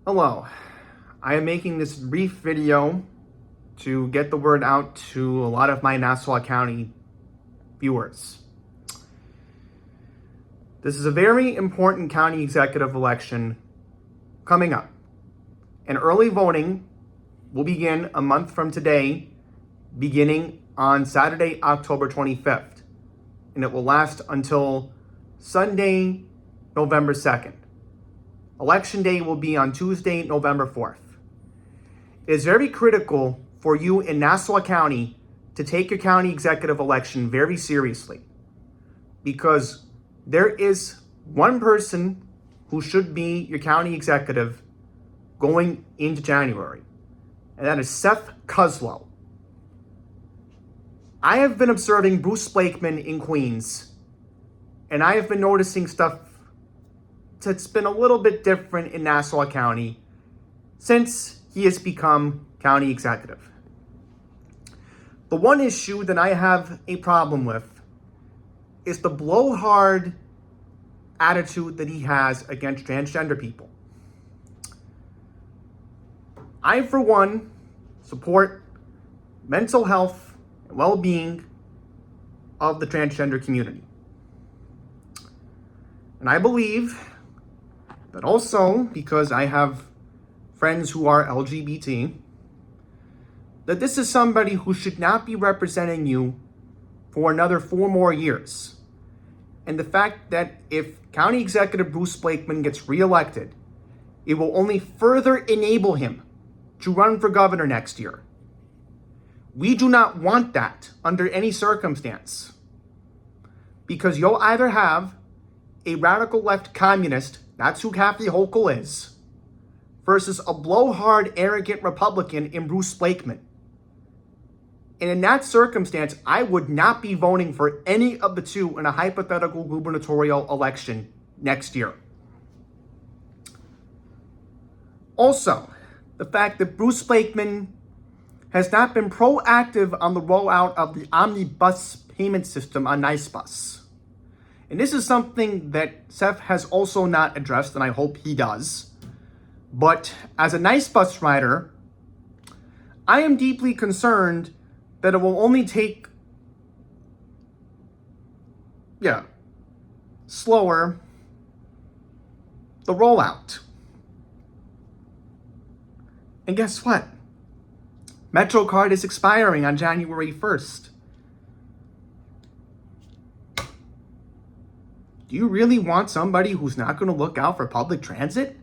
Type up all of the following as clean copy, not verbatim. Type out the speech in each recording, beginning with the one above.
Hello, I am making this brief video to get the word out to a lot of my Nassau County viewers. This is a very important county executive election coming up, and early voting will begin a month from today, beginning on Saturday, October 25th, and it will last until Sunday, November 2nd. Election day will be on Tuesday, November 4th. It is very critical for you in Nassau County to take your county executive election very seriously, because there is one person who should be your county executive going into January, and that is Seth Koslow. I have been observing Bruce Blakeman in Queens, and I have been noticing stuff that's been a little bit different in Nassau County since he has become county executive. The one issue that I have a problem with is the blowhard attitude that he has against transgender people. I, for one, support mental health and well-being of the transgender community. And I believe that also, because I have friends who are LGBT, that this is somebody who should not be representing you for another 4 more years. And the fact that if County Executive Bruce Blakeman gets reelected, it will only further enable him to run for governor next year. We do not want that under any circumstance, because you'll either have a radical left communist, that's who Kathy Hochul is, versus a blowhard, arrogant Republican in Bruce Blakeman. And in that circumstance, I would not be voting for any of the two in a hypothetical gubernatorial election next year. Also, the fact that Bruce Blakeman has not been proactive on the rollout of the omnibus payment system on NiceBus. And this is something that Seth has also not addressed, and I hope he does. But as a NiceBus rider, I am deeply concerned that it will only take, slower the rollout. And guess what? MetroCard is expiring on January 1st. Do you really want somebody who's not going to look out for public transit,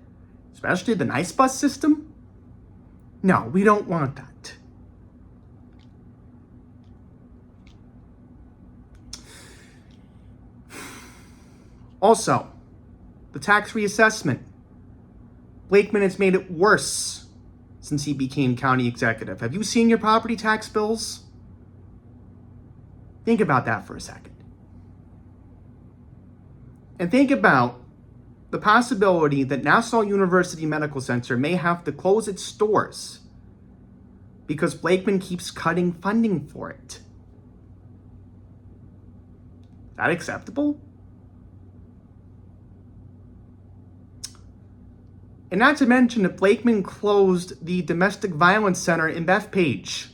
especially the NiceBus system? No, we don't want that. Also, the tax reassessment. Blakeman has made it worse since he became county executive. Have you seen your property tax bills? Think about that for a second. And think about the possibility that Nassau University Medical Center may have to close its doors because Blakeman keeps cutting funding for it. Is that acceptable? And not to mention that Blakeman closed the domestic violence center in Bethpage.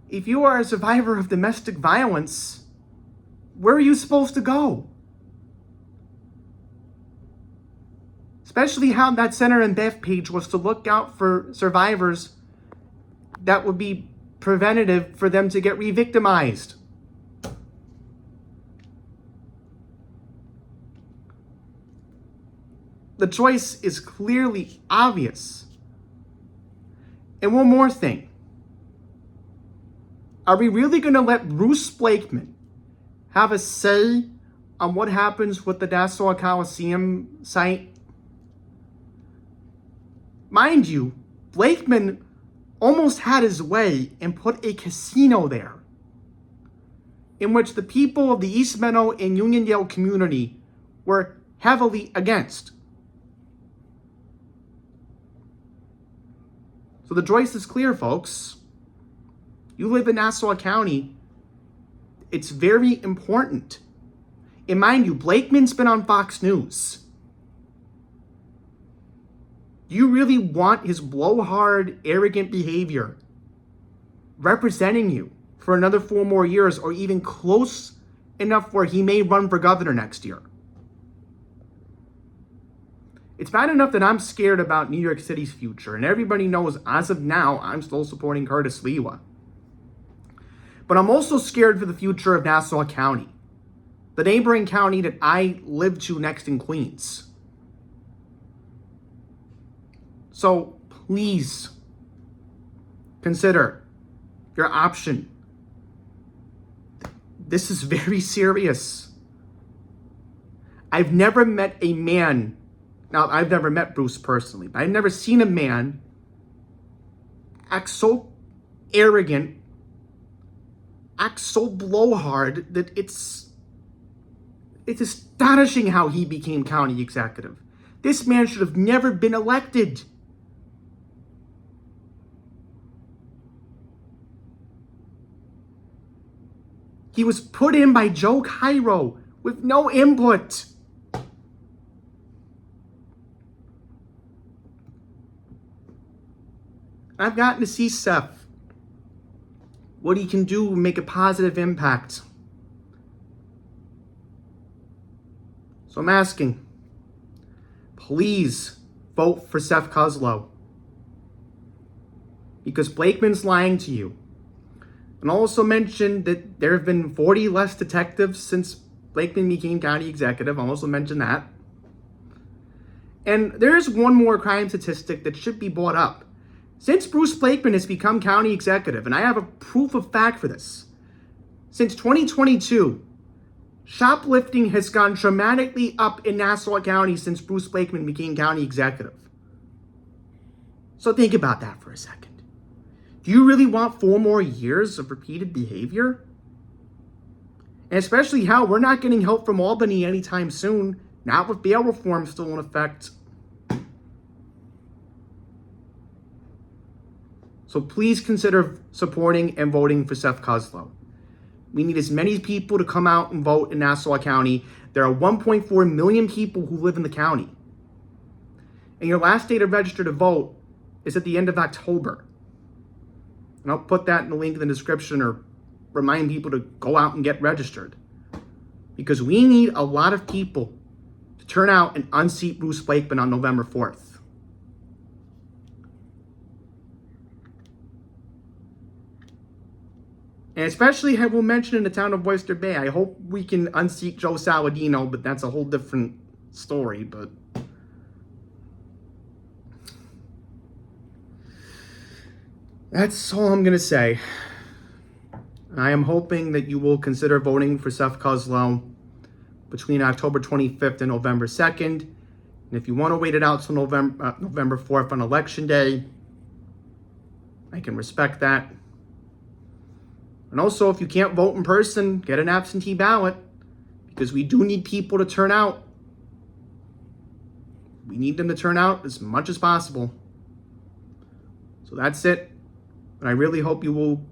If you are a survivor of domestic violence, where are you supposed to go? Especially how that center in Bethpage was to look out for survivors that would be preventative for them to get re-victimized. The choice is clearly obvious. And one more thing. Are we really going to let Bruce Blakeman have a say on what happens with the Nassau Coliseum site? Mind you, Blakeman almost had his way and put a casino there, in which the people of the East Meadow and Uniondale community were heavily against. So the choice is clear, folks. You live in Nassau County. It's very important. And mind you, Blakeman's been on Fox News. Do you really want his blowhard, arrogant behavior representing you for another 4 more years, or even close enough where he may run for governor next year? It's bad enough that I'm scared about New York City's future, and everybody knows as of now I'm still supporting Curtis Lewa. But I'm also scared for the future of Nassau County, the neighboring county that I live to next in Queens. So please consider your option. This is very serious. I've never met a man, now I've never met Bruce personally, but I've never seen a man act so arrogant, act so blowhard that it's astonishing how he became county executive. This man should have never been elected. He was put in by Joe Cairo with no input. I've gotten to see Seth, what he can do to make a positive impact. So I'm asking, please vote for Seth Koslow, because Blakeman's lying to you. And also mentioned that there have been 40 less detectives since Blakeman became county executive. I'll also mention that. And there is one more crime statistic that should be brought up. Since Bruce Blakeman has become county executive, and I have a proof of fact for this, since 2022, shoplifting has gone dramatically up in Nassau County since Bruce Blakeman became county executive. So think about that for a second. Do you really want 4 more years of repeated behavior? And especially how we're not getting help from Albany anytime soon, not with bail reform still in effect. So please consider supporting and voting for Seth Koslow. We need as many people to come out and vote in Nassau County. There are 1.4 million people who live in the county. And your last day to register to vote is at the end of October. And I'll put that in the link in the description, or remind people to go out and get registered. Because we need a lot of people to turn out and unseat Bruce Blakeman on November 4th. And especially, I will mention in the town of Oyster Bay, I hope we can unseat Joe Saladino, but that's a whole different story. But that's all I'm going to say. I am hoping that you will consider voting for Seth Koslow between October 25th and November 2nd. And if you want to wait it out till November 4th on Election Day, I can respect that. And also, if you can't vote in person, get an absentee ballot, because we do need people to turn out. We need them to turn out as much as possible. So that's it. And I really hope you will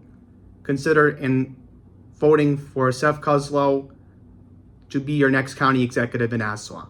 consider in voting for Seth Koslow to be your next county executive in Nassau.